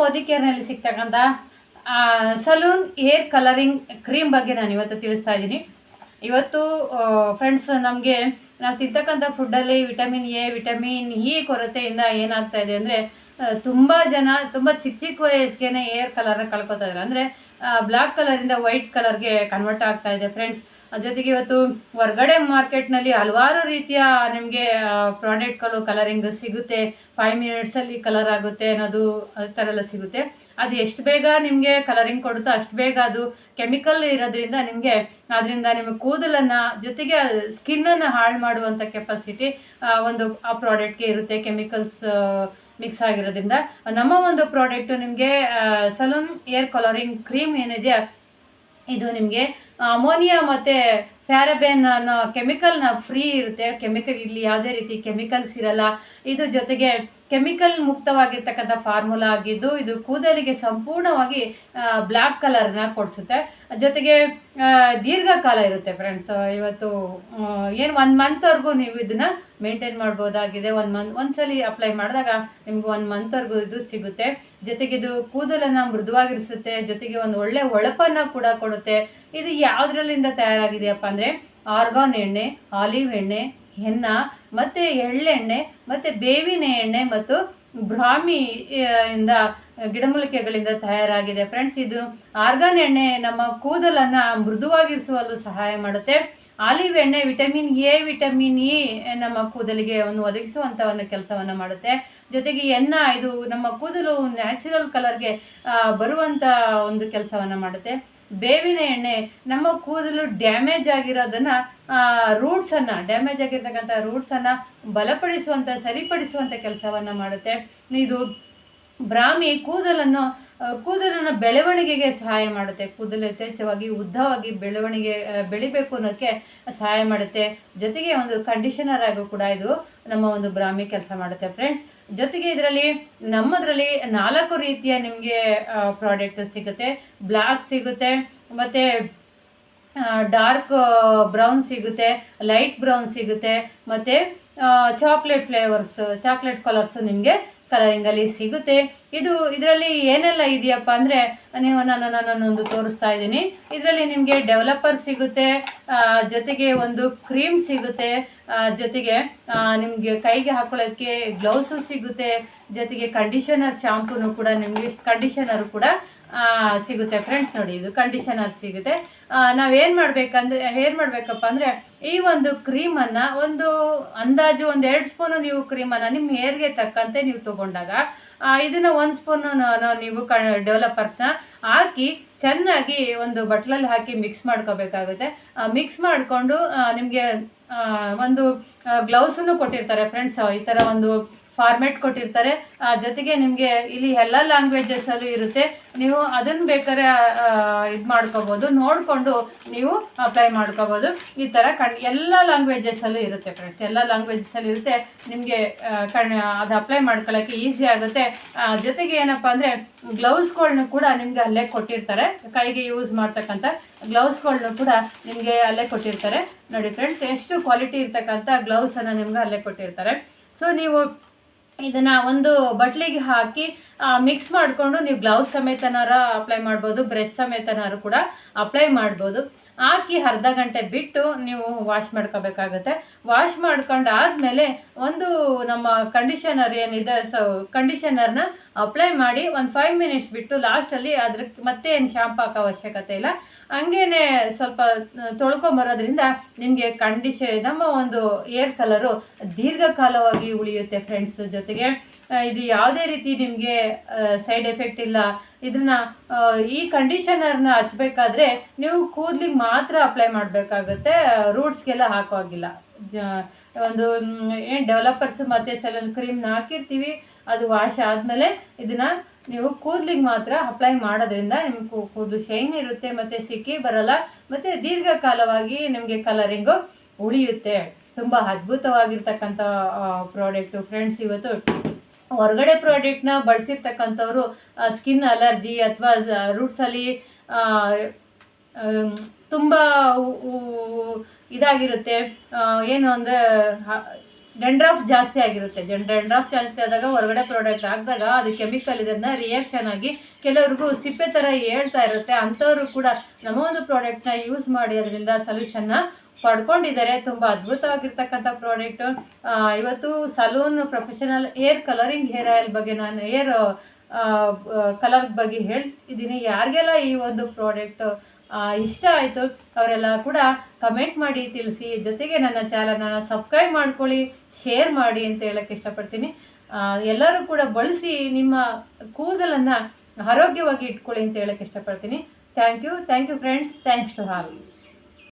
ಮೋದಿ ಕೇರ್ನಲ್ಲಿ ಸಿಗ್ತಕ್ಕಂಥ salon hair colouring cream ಬಗ್ಗೆ ನಾನು ಇವತ್ತು ತಿಳಿಸ್ತಾ ಇದ್ದೀನಿ. ಇವತ್ತು ಫ್ರೆಂಡ್ಸ್, ನಮಗೆ ನಾವು ತಿಂತಕ್ಕಂಥ ಫುಡ್ಡಲ್ಲಿ ವಿಟಮಿನ್ ಎ, ವಿಟಮಿನ್ ಇ ಕೊರತೆಯಿಂದ ಏನಾಗ್ತಾ ಇದೆ ಅಂದರೆ, ತುಂಬ ಜನ ತುಂಬ ಚಿಕ್ಕ ಚಿಕ್ಕ ವಯಸ್ಸಿಗೆ ಹೇರ್ ಕಲರ್ನ ಕಳ್ಕೊತಾ ಇದ್ದಾರೆ. ಅಂದರೆ ಬ್ಲ್ಯಾಕ್ ಕಲರಿಂದ ವೈಟ್ ಕಲರ್ಗೆ ಕನ್ವರ್ಟ್ ಆಗ್ತಾ ಇದೆ ಫ್ರೆಂಡ್ಸ್. ಜೊತೆಗೆ ಇವತ್ತು ಹೊರಗಡೆ ಮಾರ್ಕೆಟ್ನಲ್ಲಿ ಹಲವಾರು ರೀತಿಯ ನಿಮಗೆ ಪ್ರಾಡಕ್ಟ್ಗಳು ಕಲರಿಂಗ್ ಸಿಗುತ್ತೆ. 5 ಮಿನಿಟ್ಸಲ್ಲಿ ಕಲರ್ ಆಗುತ್ತೆ ಅನ್ನೋದು ಆ ಥರ ಎಲ್ಲ ಸಿಗುತ್ತೆ. ಅದು ಎಷ್ಟು ಬೇಗ ನಿಮಗೆ ಕಲರಿಂಗ್ ಕೊಡುತ್ತೋ ಅಷ್ಟು ಬೇಗ ಅದು ಕೆಮಿಕಲ್ ಇರೋದ್ರಿಂದ ಅದರಿಂದ ನಿಮ್ಮ ಕೂದಲನ್ನು ಜೊತೆಗೆ ಸ್ಕಿನ್ನನ್ನು ಹಾಳು ಮಾಡುವಂಥ ಕೆಪಾಸಿಟಿ ಆ ಪ್ರಾಡಕ್ಟ್ಗೆ ಇರುತ್ತೆ. ಕೆಮಿಕಲ್ಸ್ ಮಿಕ್ಸ್ ಆಗಿರೋದ್ರಿಂದ ನಮ್ಮ ಒಂದು ಪ್ರಾಡಕ್ಟು ನಿಮಗೆ ಸಲೂನ್ ಏರ್ ಕಲರಿಂಗ್ ಕ್ರೀಮ್ ಏನಿದೆಯಾ, ಇದು ನಿಮಗೆ ಅಮೋನಿಯಾ ಮತ್ತು ಪ್ಯಾರಾಬೆನ್ ಅನ್ನೋ ಕೆಮಿಕಲ್ನ ಫ್ರೀ ಇರುತ್ತೆ. ಇಲ್ಲಿ ಯಾವುದೇ ರೀತಿ ಕೆಮಿಕಲ್ಸ್ ಇರಲ್ಲ. ಇದು ಜೊತೆಗೆ ಕೆಮಿಕಲ್ ಮುಕ್ತವಾಗಿರ್ತಕ್ಕಂಥ ಫಾರ್ಮುಲಾ ಆಗಿದ್ದು, ಇದು ಕೂದಲಿಗೆ ಸಂಪೂರ್ಣವಾಗಿ ಬ್ಲ್ಯಾಕ್ ಕಲರ್ನ ಕೊಡಿಸುತ್ತೆ. ಜೊತೆಗೆ ದೀರ್ಘಕಾಲ ಇರುತ್ತೆ ಫ್ರೆಂಡ್ಸ್. ಇವತ್ತು ಏನು 1 ಮಂತ್ವರೆಗೂ ನೀವು ಇದನ್ನು ಮೇಂಟೈನ್ ಮಾಡ್ಬೋದಾಗಿದೆ. ಒಂದ್ಸಲಿ ಅಪ್ಲೈ ಮಾಡಿದಾಗ ನಿಮ್ಗೆ 1 ಮಂತ್ವರೆಗೂ ಇದು ಸಿಗುತ್ತೆ. ಜೊತೆಗೆ ಇದು ಕೂದಲನ್ನು ಮೃದುವಾಗಿರಿಸುತ್ತೆ. ಜೊತೆಗೆ ಒಂದು ಒಳ್ಳೆ ಹೊಳಪನ್ನು ಕೂಡ ಕೊಡುತ್ತೆ. ಇದು ಯಾವುದ್ರಲ್ಲಿಂದ ತಯಾರಾಗಿದೆಯಪ್ಪ ಅಂದರೆ, ಆರ್ಗಾನ್ ಎಣ್ಣೆ, ಆಲಿವ್ ಎಣ್ಣೆ, ಹೆನ್ನ ಮತ್ತು ಎಳ್ಳೆಣ್ಣೆ ಮತ್ತು ಬೇವಿನ ಎಣ್ಣೆ ಮತ್ತು ಬ್ರಾಹ್ಮಿ ಇಂದ ಗಿಡಮೂಲಿಕೆಗಳಿಂದ ತಯಾರಾಗಿದೆ ಫ್ರೆಂಡ್ಸ್. ಇದು ಆರ್ಗಾನ್ ಎಣ್ಣೆ ನಮ್ಮ ಕೂದಲನ್ನು ಮೃದುವಾಗಿರಿಸುವಲ್ಲೂ ಸಹಾಯ ಮಾಡುತ್ತೆ. ಆಲಿವ್ ಎಣ್ಣೆ ವಿಟಮಿನ್ ಎ, ವಿಟಮಿನ್ ಇ ನಮ್ಮ ಕೂದಲಿಗೆ ಒದಗಿಸುವಂಥ ಒಂದು ಕೆಲಸವನ್ನು ಮಾಡುತ್ತೆ. ಜೊತೆಗೆ ಇದು ನಮ್ಮ ಕೂದಲು ನ್ಯಾಚುರಲ್ ಕಲರ್ಗೆ ಬರುವಂಥ ಒಂದು ಕೆಲಸವನ್ನು ಮಾಡುತ್ತೆ. ಬೇವಿನ ಎಣ್ಣೆ ನಮ್ಮ ಕೂದಲು ಡ್ಯಾಮೇಜ್ ಆಗಿರೋದನ್ನು ಡ್ಯಾಮೇಜ್ ಆಗಿರ್ತಕ್ಕಂಥ ರೂಟ್ಸನ್ನು ಬಲಪಡಿಸುವಂಥ, ಸರಿಪಡಿಸುವಂಥ ಕೆಲಸವನ್ನು ಮಾಡುತ್ತೆ. ಇದು ಬ್ರಾಹ್ಮಿ ಕೂದಲನ್ನು ಬೆಳವಣಿಗೆಗೆ ಸಹಾಯ ಮಾಡುತ್ತೆ. ಕೂದಲು ಯಥೇಚ್ಛವಾಗಿ ಉದ್ದವಾಗಿ ಬೆಳಿಬೇಕು ಅನ್ನೋಕ್ಕೆ ಸಹಾಯ ಮಾಡುತ್ತೆ. ಜೊತೆಗೆ ಒಂದು ಕಂಡೀಷನರ್ ಆಗು ಕೂಡ ಇದು ನಮ್ಮ ಒಂದು ಬ್ರಾಹ್ಮಿ ಕೆಲಸ ಮಾಡುತ್ತೆ ಫ್ರೆಂಡ್ಸ್. ಜೊತೆಗೆ ನಮ್ಮದ್ರಲ್ಲಿ 4 ರೀತಿಯ ನಿಮಗೆ ಪ್ರಾಡಕ್ಟ್ ಸಿಗುತ್ತೆ. ಬ್ಲ್ಯಾಕ್ ಸಿಗುತ್ತೆ, ಮತ್ತು ಡಾರ್ಕ್ ಬ್ರೌನ್ ಸಿಗುತ್ತೆ, ಲೈಟ್ ಬ್ರೌನ್ ಸಿಗುತ್ತೆ, ಮತ್ತು ಚಾಕ್ಲೇಟ್ ಕಲರ್ಸು ನಿಮಗೆ ಕಲರಿಂಗಲ್ಲಿ ಸಿಗುತ್ತೆ. ಇದರಲ್ಲಿ ಏನೆಲ್ಲ ಇದೆಯಪ್ಪ ಅಂದರೆ, ನಾನೊಂದು ತೋರಿಸ್ತಾ ಇದ್ದೀನಿ. ಇದರಲ್ಲಿ ನಿಮಗೆ ಡೆವಲಪರ್ ಸಿಗುತ್ತೆ, ಜೊತೆಗೆ ಒಂದು ಕ್ರೀಮ್ ಸಿಗುತ್ತೆ, ಜೊತೆಗೆ ನಿಮಗೆ ಕೈಗೆ ಹಾಕೊಳ್ಳೋಕ್ಕೆ ಗ್ಲೌಸು ಸಿಗುತ್ತೆ, ಜೊತೆಗೆ ಕಂಡೀಷನರ್ ಶಾಂಪೂನು ಕೂಡ ಕಂಡೀಷನರು ಕೂಡ ಸಿಗುತ್ತೆ ಫ್ರೆಂಡ್ಸ್. ನೋಡಿ, ಇದು ಕಂಡೀಷನರ್ ಸಿಗುತ್ತೆ. ನಾವೇನು ಮಾಡಬೇಕಪ್ಪ ಅಂದರೆ, ಈ ಒಂದು ಕ್ರೀಮನ್ನು ಒಂದು ಅಂದಾಜು 2 ಸ್ಪೂನು ನೀವು ಕ್ರೀಮನ್ನು ನಿಮ್ಮ ಹೇರ್ಗೆ ತಕ್ಕಂತೆ ನೀವು ತೊಗೊಂಡಾಗ, ಇದನ್ನು 1 ಸ್ಪೂನು ನೀವು ಡೆವಲಪರ್ನ ಹಾಕಿ ಚೆನ್ನಾಗಿ ಒಂದು ಬಟ್ಲಲ್ಲಿ ಹಾಕಿ ಮಿಕ್ಸ್ ಮಾಡ್ಕೋಬೇಕಾಗುತ್ತೆ. ಮಿಕ್ಸ್ ಮಾಡಿಕೊಂಡು ನಿಮಗೆ ಒಂದು ಗ್ಲೌಸನ್ನು ಕೊಟ್ಟಿರ್ತಾರೆ ಫ್ರೆಂಡ್ಸ್. ಈ ಥರ ಒಂದು ಫಾರ್ಮೆಟ್ ಕೊಟ್ಟಿರ್ತಾರೆ. ಜೊತೆಗೆ ನಿಮಗೆ ಇಲ್ಲಿ ಎಲ್ಲ ಲ್ಯಾಂಗ್ವೇಜಸಲ್ಲೂ ಇರುತ್ತೆ. ನೀವು ಅದನ್ನು ಬೇಕಾದ್ರೆ ಇದು ಮಾಡ್ಕೋಬೋದು, ನೋಡಿಕೊಂಡು ನೀವು ಅಪ್ಲೈ ಮಾಡ್ಕೋಬೋದು. ಈ ಥರ ಎಲ್ಲ ಲ್ಯಾಂಗ್ವೇಜಸಲ್ಲೂ ಇರುತ್ತೆ ಫ್ರೆಂಡ್ಸ್. ಎಲ್ಲ ಲ್ಯಾಂಗ್ವೇಜಸಲ್ಲಿ ಇರುತ್ತೆ. ನಿಮಗೆ ಅದು ಅಪ್ಲೈ ಮಾಡ್ಕೊಳ್ಳೋಕ್ಕೆ ಈಸಿ ಆಗುತ್ತೆ. ಜೊತೆಗೆ ಏನಪ್ಪ ಅಂದರೆ, ಗ್ಲೌಸ್ಗಳ್ನು ಕೂಡ ನಿಮಗೆ ಅಲ್ಲೇ ಕೊಟ್ಟಿರ್ತಾರೆ. ಕೈಗೆ ಯೂಸ್ ಮಾಡ್ತಕ್ಕಂಥ ಗ್ಲೌಸ್ಗಳ್ನು ಕೂಡ ನಿಮಗೆ ಅಲ್ಲೇ ಕೊಟ್ಟಿರ್ತಾರೆ. ನೋಡಿ ಫ್ರೆಂಡ್ಸ್, ಎಷ್ಟು ಕ್ವಾಲಿಟಿ ಇರ್ತಕ್ಕಂಥ ಗ್ಲೌಸನ್ನು ನಿಮ್ಗೆ ಅಲ್ಲೇ ಕೊಟ್ಟಿರ್ತಾರೆ. ಸೊ ನೀವು ಇದನ್ನು ಒಂದು ಬಟ್ಲಿಗೆ ಹಾಕಿ ಮಿಕ್ಸ್ ಮಾಡಿಕೊಂಡು ನೀವು ಗ್ಲೌಸ್ ಸಮೇತನಾರ ಅಪ್ಲೈ ಮಾಡ್ಬೋದು, ಬ್ರಷ್ ಸಮೇತನಾರು ಕೂಡ ಅಪ್ಲೈ ಮಾಡ್ಬೋದು. ಹಾಕಿ ಅರ್ಧ ಗಂಟೆ ಬಿಟ್ಟು ನೀವು ವಾಶ್ ಮಾಡ್ಕೋಬೇಕಾಗುತ್ತೆ. ವಾಶ್ ಮಾಡ್ಕೊಂಡು ಆದಮೇಲೆ ಒಂದು ನಮ್ಮ ಕಂಡೀಷನರ್ ಏನಿದೆ, ಕಂಡೀಷನರ್ನ ಅಪ್ಲೈ ಮಾಡಿ 5 ಮಿನಿಟ್ಸ್ ಬಿಟ್ಟು ಲಾಸ್ಟಲ್ಲಿ ಅದಕ್ಕೆ ಮತ್ತೆ ಏನು ಶಾಂಪು ಹಾಕೋ ಅವಶ್ಯಕತೆ ಇಲ್ಲ. ಹಂಗೇ ಸ್ವಲ್ಪ ತೊಳ್ಕೊಂಬರೋದ್ರಿಂದ ನಿಮಗೆ ನಮ್ಮ ಒಂದು ಏರ್ ಕಲರು ದೀರ್ಘಕಾಲವಾಗಿ ಉಳಿಯುತ್ತೆ ಫ್ರೆಂಡ್ಸ್. ಜೊತೆಗೆ ಇದು ಯಾವುದೇ ರೀತಿ ನಿಮಗೆ ಸೈಡ್ ಎಫೆಕ್ಟ್ ಇಲ್ಲ. ಈ ಕಂಡೀಷನರ್ನ ಹಚ್ಚಬೇಕಾದ್ರೆ ನೀವು ಕೂದಲಿಗೆ ಮಾತ್ರ ಅಪ್ಲೈ ಮಾಡಬೇಕಾಗುತ್ತೆ, ರೂಟ್ಸ್ಗೆಲ್ಲ ಹಾಕೋಗಿಲ್ಲ. ಒಂದು ಏನು ಡೆವಲಪರ್ಸು ಮತ್ತು ಸಲೂನ್ ಕ್ರೀಮ್ನ ಹಾಕಿರ್ತೀವಿ, ಅದು ವಾಶ್ ಆದಮೇಲೆ ಇದನ್ನು ನೀವು ಕೂದಲಿಗೆ ಮಾತ್ರ ಅಪ್ಲೈ ಮಾಡೋದ್ರಿಂದ ನಿಮ್ಗೆ ಕೂದಲು ಶೈನ್ ಇರುತ್ತೆ, ಮತ್ತು ಸಿಕ್ಕಿ ಬರಲ್ಲ, ಮತ್ತು ದೀರ್ಘಕಾಲವಾಗಿ ನಿಮಗೆ ಕಲರಿಂಗು ಉಳಿಯುತ್ತೆ. ತುಂಬ ಅದ್ಭುತವಾಗಿರ್ತಕ್ಕಂಥ ಪ್ರಾಡಕ್ಟು ಫ್ರೆಂಡ್ಸ್. ಇವತ್ತು ಹೊರಗಡೆ ಪ್ರಾಡಕ್ಟ್ನ ಬಳಸಿರ್ತಕ್ಕಂಥವ್ರು ಸ್ಕಿನ್ ಅಲರ್ಜಿ ಅಥವಾ ರೂಟ್ಸಲ್ಲಿ ತುಂಬ ಇದಾಗಿರುತ್ತೆ. ಏನು ಅಂದರೆ ಡೆಂಡ್ರಾಫ್ ಜಾಸ್ತಿ ಆಗಿರುತ್ತೆ. ಡೆಂಡ್ರಾಫ್ ಜಾಸ್ತಿ ಆದಾಗ ಹೊರಗಡೆ ಪ್ರಾಡಕ್ಟ್ ಹಾಕಿದಾಗ ಅದು ಕೆಮಿಕಲ್ ಇದನ್ನು ರಿಯಾಕ್ಷನ್ ಆಗಿ ಕೆಲವ್ರಿಗೂ ಸಿಪ್ಪೆ ಥರ ಹೇಳ್ತಾ ಇರುತ್ತೆ. ಅಂಥವ್ರು ಕೂಡ ನಮ್ಮ ಒಂದು ಪ್ರಾಡಕ್ಟ್ನ ಯೂಸ್ ಮಾಡಿ ಅದರಿಂದ ಸೊಲ್ಯೂಷನ್ನ ಪಡ್ಕೊಂಡಿದ್ದಾರೆ. ತುಂಬ ಅದ್ಭುತವಾಗಿರ್ತಕ್ಕಂಥ ಪ್ರಾಡಕ್ಟು. ಇವತ್ತು ಸಲೂನ್ ಪ್ರೊಫೆಷನಲ್ ಹೇರ್ ಆಯಿಲ್ ಬಗ್ಗೆ ನಾನು ಕಲರ್ ಬಗ್ಗೆ ಹೇಳ್ತಿದ್ದೀನಿ. ಯಾರಿಗೆಲ್ಲ ಈ ಒಂದು ಪ್ರಾಡಕ್ಟು ಇಷ್ಟ ಆಯಿತು ಅವರೆಲ್ಲ ಕೂಡ ಕಮೆಂಟ್ ಮಾಡಿ ತಿಳಿಸಿ. ಜೊತೆಗೆ ನನ್ನ ಚಾನಲ್ನ ಸಬ್ಸ್ಕ್ರೈಬ್ ಮಾಡ್ಕೊಳ್ಳಿ, ಶೇರ್ ಮಾಡಿ ಅಂತ ಹೇಳೋಕ್ಕೆ ಇಷ್ಟಪಡ್ತೀನಿ. ಎಲ್ಲರೂ ಕೂಡ ಬಳಸಿ ನಿಮ್ಮ ಕೂದಲನ್ನು ಆರೋಗ್ಯವಾಗಿ ಇಟ್ಕೊಳ್ಳಿ ಅಂತ ಹೇಳೋಕ್ಕೆ ಇಷ್ಟಪಡ್ತೀನಿ. Thank you friends. Thanks to all.